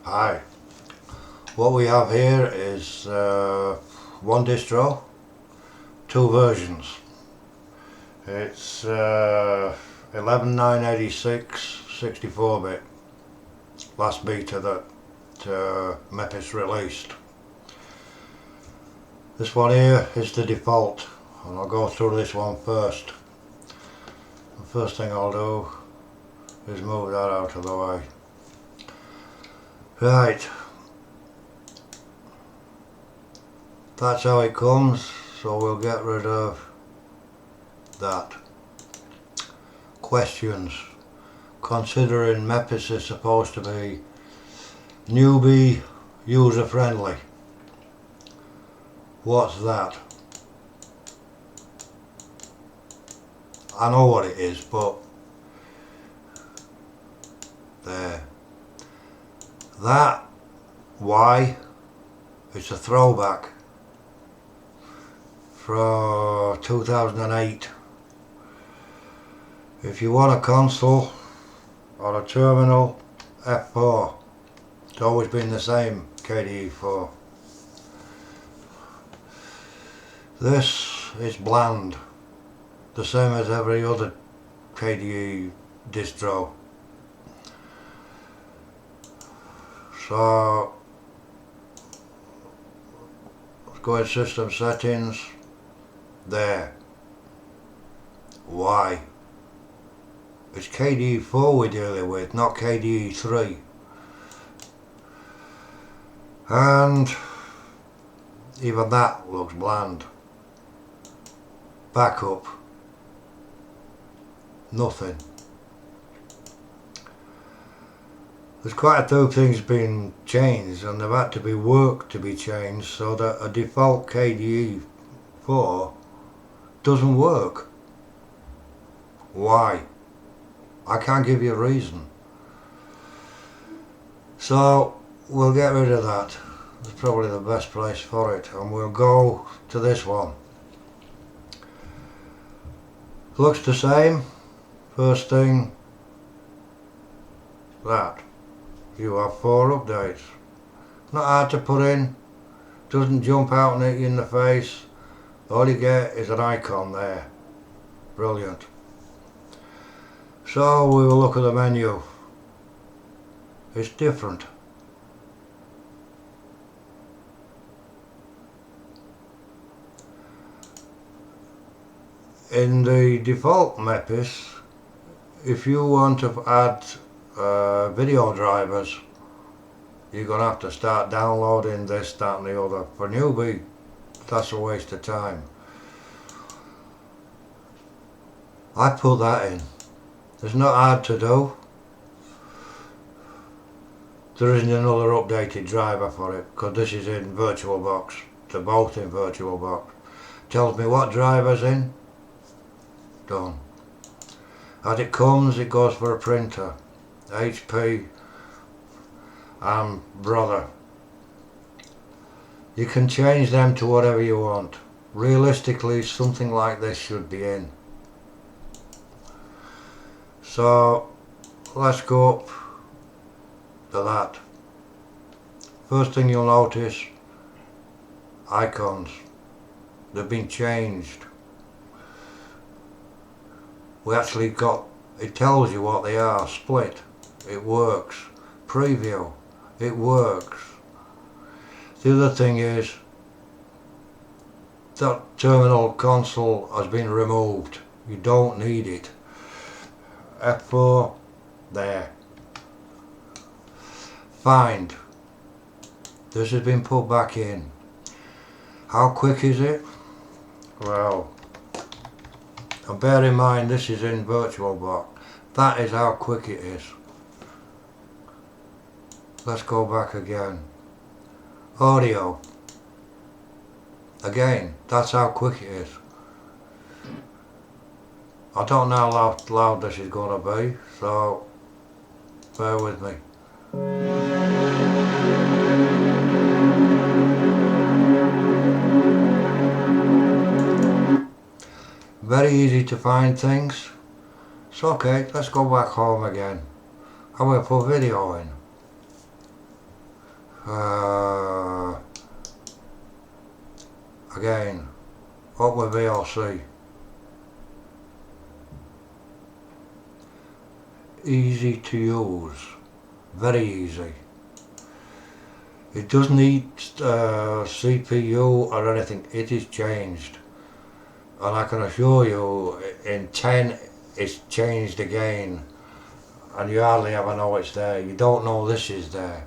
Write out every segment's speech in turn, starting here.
Hi, what we have here is one distro, two versions. It's 11986 64-bit, last beta that Mepis released. This one here is the default, and I'll go through this one first. The first thing I'll do is move that out of the way. Right, that's how it comes, so we'll get rid of that. Questions. Considering Mepis is supposed to be newbie user friendly, what's that? I know what it is, but there. That Y, it's a throwback from 2008. If you want a console or a terminal, F4. It's always been the same, KDE 4. This is bland, the same as every other KDE distro. So let's go in system settings, there. Why? It's KDE 4 we're dealing with, not KDE 3. And even that looks bland. Backup, nothing. There's quite a few things being changed, and they've had to be worked to be changed so that a default KDE 4 doesn't work. Why? I can't give you a reason. So we'll get rid of that. It's probably the best place for it, and we'll go to this one. Looks the same. First thing, that. You have 4 updates. Not hard to put in. Doesn't jump out and hit you in the face. All you get is an icon there. Brilliant. So we will look at the menu. It's different. In the default Mepis, if you want to add video drivers, you're going to have to start downloading this, that and the other. For newbie, that's a waste of time. I put that in. It's not hard to do. There isn't another updated driver for it, because this is in VirtualBox. They're both in VirtualBox. Tells me what driver's in. Done. As it comes, it goes for a printer. HP and Brother. You can change them to whatever you want. Realistically, something like this should be in. So let's go up to that. First thing you'll notice, icons. They've been changed. We actually got, it tells you what they are. Split, it works. Preview, it works. The other thing is that terminal console has been removed. You don't need it. F4, there. Find, this has been put back in. How quick is it? Well, and bear in mind this is in VirtualBox. That is how quick it is. Let's go back again. Audio. Again, that's how quick it is. I don't know how loud this is going to be, so bear with me. Very easy to find things. So okay, let's go back home again. I will put video in. Again, up with VLC. Easy to use, very easy. It doesn't need CPU or anything, it is changed. And I can assure you, in 10 it's changed again, and you hardly ever know it's there. You don't know this is there.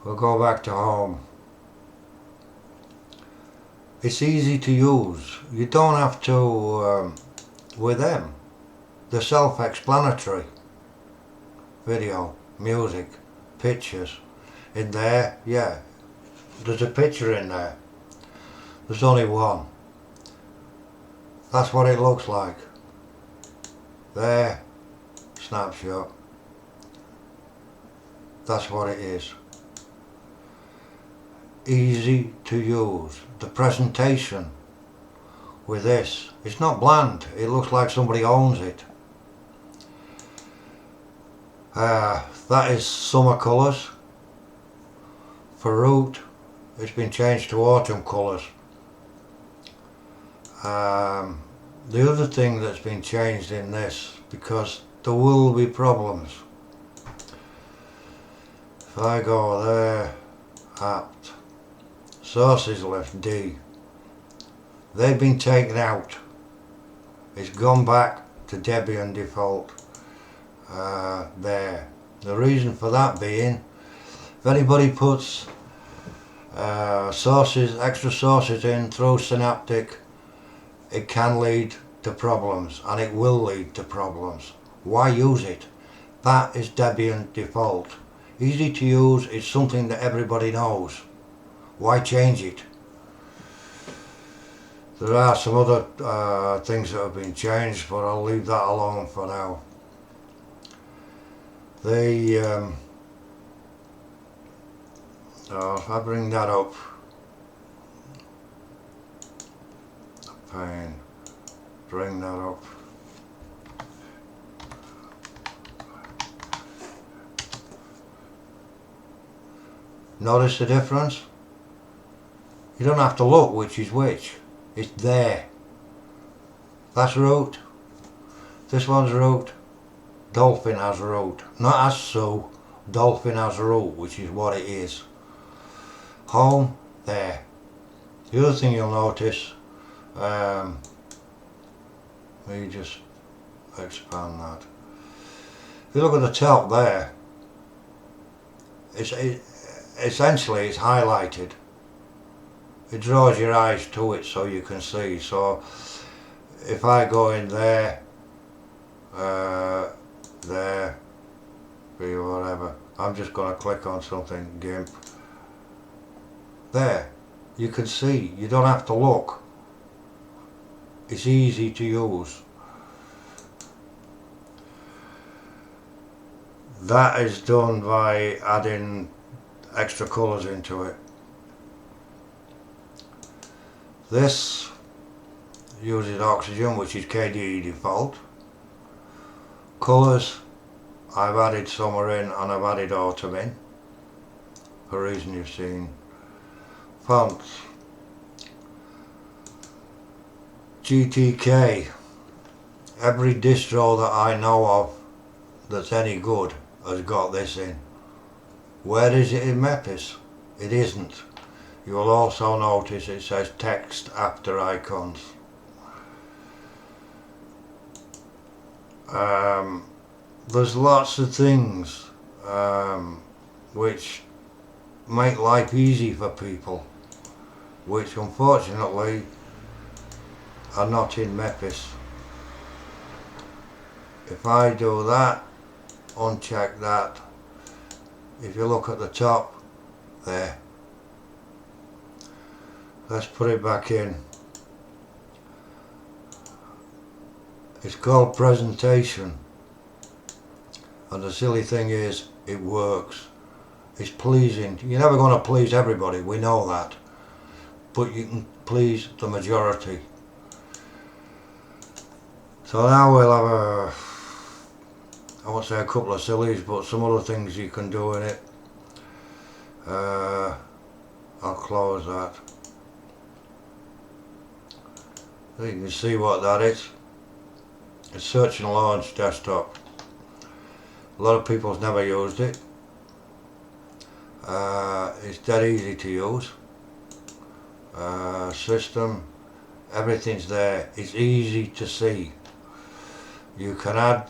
We'll go back to home. It's easy to use. You don't have to, with them, they're self-explanatory. Video, music, pictures. In there, yeah, there's a picture in there. There's only one. That's what it looks like. There, snapshot. That's what it is. Easy to use. The presentation with this, it's not bland. It looks like somebody owns it. That is summer colours. For root, it's been changed to autumn colours. The other thing that's been changed in this, because there will be problems. If I go there, apt, sources left D, they've been taken out. It's gone back to Debian default. There. The reason for that being, if anybody puts sources, extra sources in through Synaptic, it can lead to problems, and it will lead to problems. Why use it? That is Debian default. Easy to use, it's something that everybody knows. Why change it? There are some other things that have been changed, but I'll leave that alone for now. If I bring that up, fine, bring that up. Notice the difference? You don't have to look which is which. It's there. That's root. This one's root. Dolphin has root. Not as so. Dolphin has root, which is what it is. Home, there. The other thing you'll notice, let me just expand that. If you look at the top there, essentially it's highlighted. It draws your eyes to it so you can see. So if I go in there, there, whatever, I'm just going to click on something, GIMP. There, you can see, you don't have to look. It's easy to use. That is done by adding extra colours into it. This uses oxygen, which is KDE default. Colours, I've added summer in and I've added autumn in, for a reason you've seen. Fonts, GTK, every distro that I know of that's any good has got this in. Where is it in Mepis? It isn't. You will also notice it says text after icons. There's lots of things which make life easy for people, which unfortunately are not in Mepis. If I do that, uncheck that, if you look at the top there, let's put it back in. It's called presentation, and the silly thing is it works. It's pleasing. You're never going to please everybody, we know that, but you can please the majority. So now we'll have I won't say a couple of sillies, but some other things you can do in it. I'll close that. So you can see what that is. It's search and launch desktop. A lot of people's never used it. It's dead easy to use. System, everything's there. It's easy to see. You can add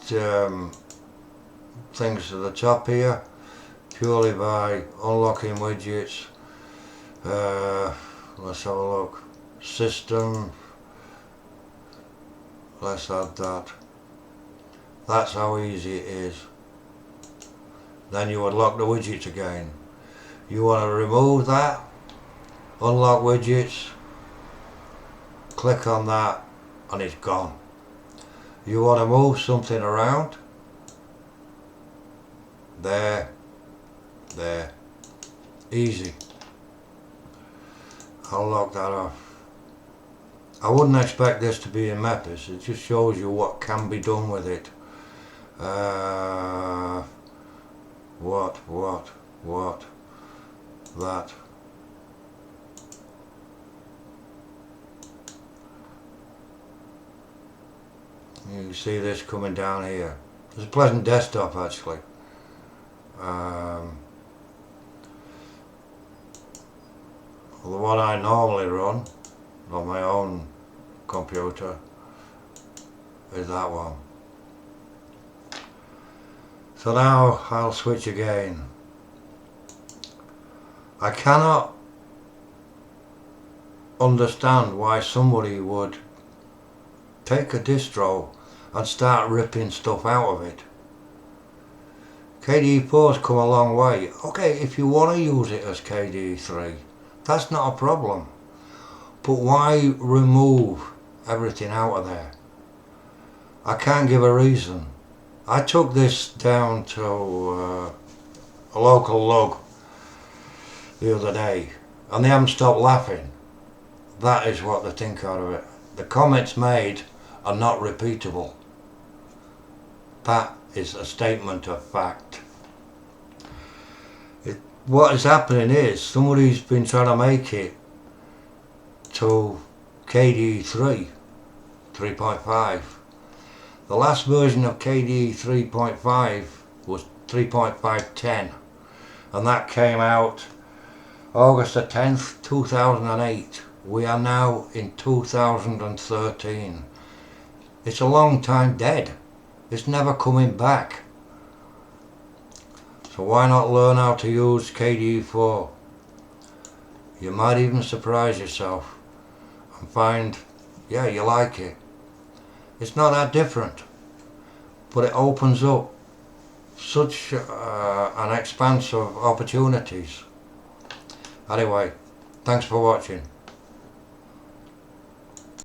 things to the top here purely by unlocking widgets. Let's have a look. System, let's add that. That's how easy it is. Then you unlock the widgets again. You want to remove that, unlock widgets, click on that, and it's gone. You want to move something around, there, easy. I'll lock that off. I wouldn't expect this to be in Mepis. It just shows you what can be done with it. That. You can see this coming down here. It's a pleasant desktop actually. The one I normally run on my own computer is that one. So now I'll switch again. I cannot understand why somebody would take a distro and start ripping stuff out of it. KDE4's come a long way. Okay, if you want to use it as KDE3, that's not a problem. But why remove everything out of there? I can't give a reason. I took this down to a local lug the other day and they haven't stopped laughing. That is what they think out of it. The comments made are not repeatable. That is a statement of fact. What is happening is somebody's been trying to make it to KDE 3.5. The last version of KDE 3.5 was 3.510 and that came out August the 10th 2008. We are now in 2013. It's a long time dead. It's never coming back. So why not learn how to use KDE 4? You might even surprise yourself and find, yeah, you like it. It's not that different, but it opens up such an expanse of opportunities. Anyway, thanks for watching.